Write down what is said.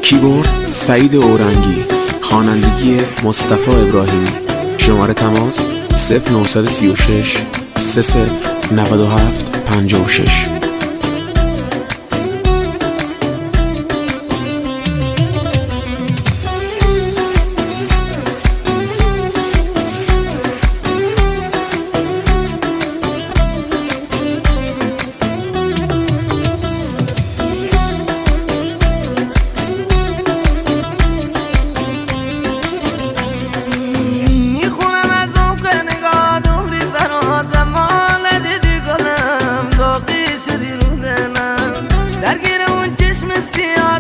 کیبورد سعید اورنگی، خوانندگی مصطفی ابراهیمی. شماره تماس 0936 30 97 56. درگیر اون چشم سیاه